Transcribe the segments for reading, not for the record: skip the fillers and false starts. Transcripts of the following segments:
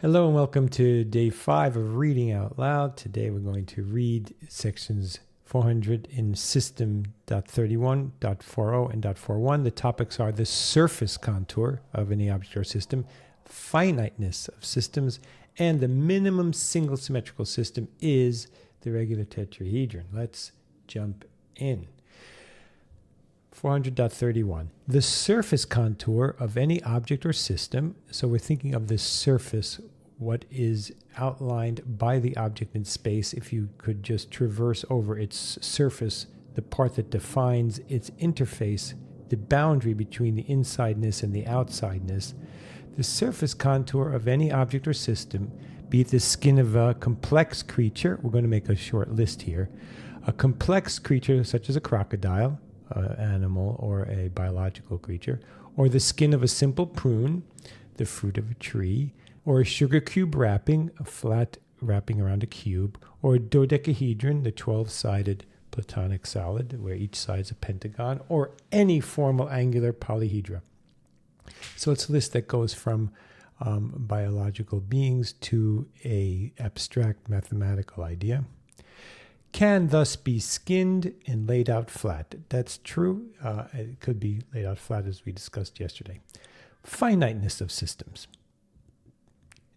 Hello and welcome to day 5 of Reading Out Loud. Today we're going to read sections 400 in system.31, .40, and .41. The topics are the surface contour of any object or system, finiteness of systems, and the minimum single symmetrical system is the regular tetrahedron. Let's jump in. 400.31. The surface contour of any object or system, so we're thinking of this surface, what is outlined by the object in space. If you could just traverse over its surface, the part that defines its interface, the boundary between the insideness and the outsideness, the surface contour of any object or system, be it the skin of a complex creature, we're going to make a short list here, a complex creature such as a crocodile, animal or a biological creature, or the skin of a simple prune, the fruit of a tree, or a sugar cube wrapping, a flat wrapping around a cube, or a dodecahedron, the 12-sided platonic solid, where each side is a pentagon, or any formal angular polyhedra. So it's a list that goes from biological beings to a abstract mathematical idea. Can thus be skinned and laid out flat. That's true. It could be laid out flat as we discussed yesterday. Finiteness of systems.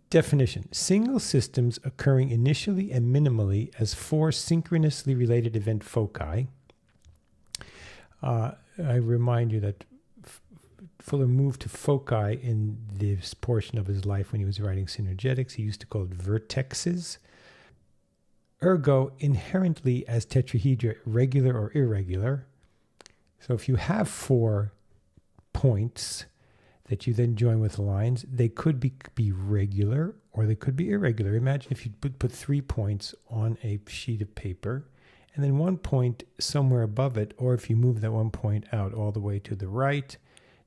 Definition. Single systems occurring initially and minimally as four synchronously related event foci. I remind you that Fuller moved to foci in this portion of his life when he was writing Synergetics. He used to call it vertexes. Ergo, inherently as tetrahedra, regular or irregular. So if you have 4 points that you then join with lines, they could be regular or they could be irregular. Imagine if you put 3 points on a sheet of paper and then 1 point somewhere above it, or if you move that 1 point out all the way to the right,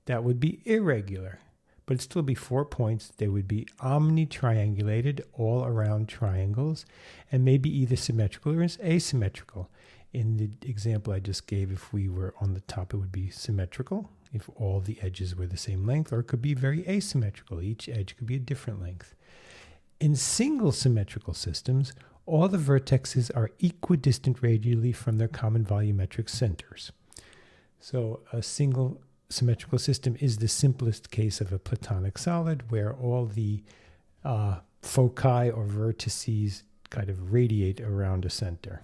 that would be irregular. But it'd still be 4 points. They would be omnitriangulated, all around triangles, and maybe either symmetrical or asymmetrical. In the example I just gave, if we were on the top, it would be symmetrical, if all the edges were the same length, or it could be very asymmetrical. Each edge could be a different length. In single symmetrical systems, all the vertexes are equidistant radially from their common volumetric centers. So a single symmetrical system is the simplest case of a platonic solid where all the foci or vertices kind of radiate around a center.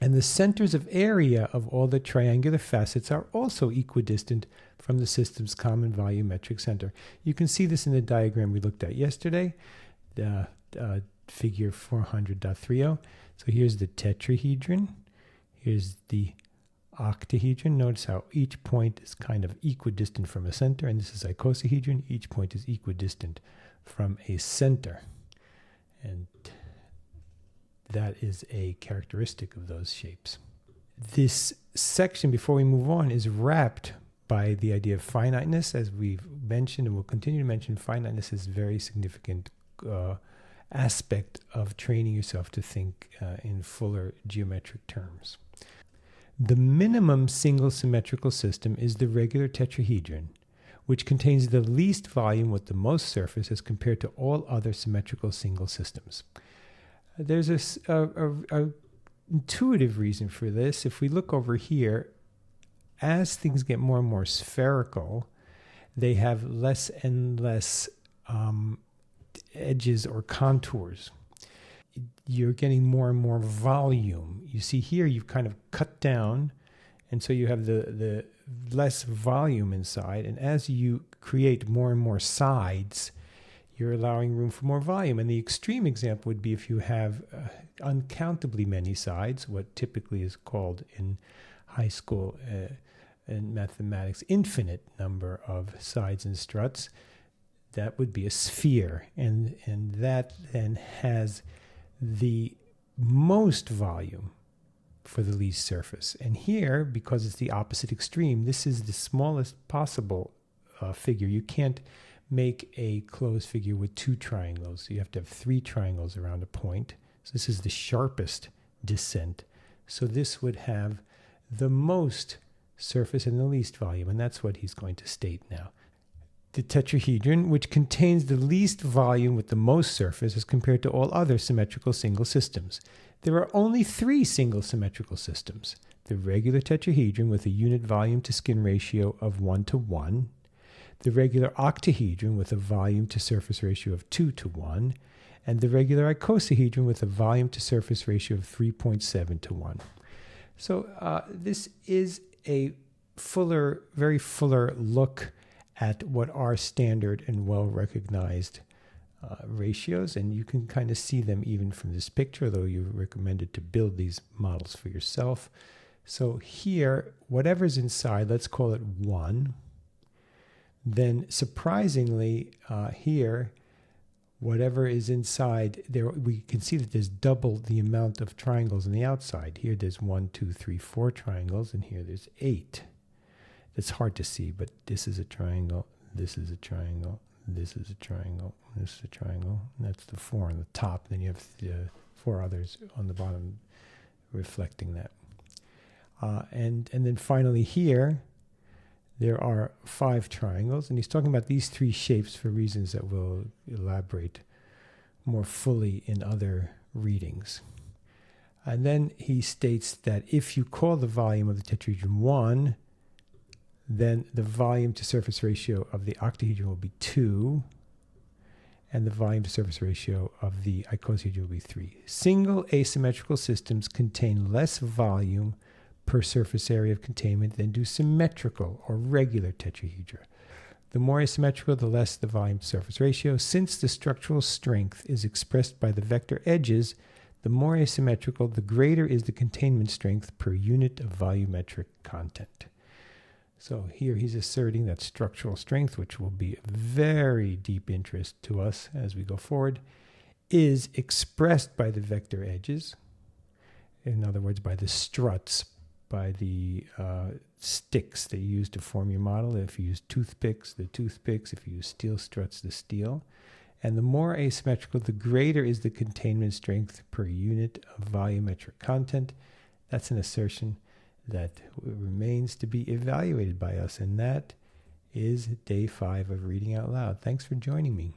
And the centers of area of all the triangular facets are also equidistant from the system's common volumetric center. You can see this in the diagram we looked at yesterday, the figure 400.30. So here's the tetrahedron. Here's the octahedron. Notice how each point is kind of equidistant from a center, and this is icosahedron. Each point is equidistant from a center, and that is a characteristic of those shapes. This section, before we move on, is wrapped by the idea of finiteness. As we've mentioned and will continue to mention, finiteness is a very significant aspect of training yourself to think in fuller geometric terms. The minimum single symmetrical system is the regular tetrahedron, which contains the least volume with the most surface as compared to all other symmetrical single systems. There's a intuitive reason for this. If we look over here, as things get more and more spherical, they have less and less edges or contours. You're getting more and more volume. You see here you've kind of cut down, and so you have the less volume inside, and as you create more and more sides, you're allowing room for more volume. And the extreme example would be if you have uncountably many sides, what typically is called in high school in mathematics, infinite number of sides and struts. That would be a sphere, and that then has the most volume for the least surface. And here, because it's the opposite extreme, this is the smallest possible figure. You can't make a closed figure with 2 triangles. So you have to have 3 triangles around a point. So this is the sharpest descent. So this would have the most surface and the least volume, and that's what he's going to state now. the tetrahedron, which contains the least volume with the most surface as compared to all other symmetrical single systems. There are only 3 single symmetrical systems: the regular tetrahedron with a unit volume to skin ratio of 1:1, the regular octahedron with a volume to surface ratio of 2:1, and the regular icosahedron with a volume to surface ratio of 3.7:1. So this is a very fuller look at what are standard and well-recognized ratios, and you can kind of see them even from this picture, though you're recommended to build these models for yourself. So here, whatever's inside, let's call it 1. Then surprisingly, here, whatever is inside, there we can see that there's double the amount of triangles on the outside. Here there's 1, 2, 3, 4 triangles, and here there's 8. It's hard to see, but this is a triangle, this is a triangle, this is a triangle, this is a triangle. And that's the 4 on the top. Then you have the 4 others on the bottom reflecting that. And then finally here, there are 5 triangles. And he's talking about these 3 shapes for reasons that we'll elaborate more fully in other readings. And then he states that if you call the volume of the tetrahedron 1, then the volume to surface ratio of the octahedron will be 2, and the volume to surface ratio of the icosahedron will be 3. Single asymmetrical systems contain less volume per surface area of containment than do symmetrical or regular tetrahedra. The more asymmetrical, the less the volume to surface ratio. Since the structural strength is expressed by the vector edges, the more asymmetrical, the greater is the containment strength per unit of volumetric content. So here he's asserting that structural strength, which will be of very deep interest to us as we go forward, is expressed by the vector edges. In other words, by the struts, by the sticks that you use to form your model. If you use toothpicks, the toothpicks. If you use steel struts, the steel. And the more asymmetrical, the greater is the containment strength per unit of volumetric content. That's an assertion that remains to be evaluated by us, and that is day 5 of Reading Out Loud. Thanks for joining me.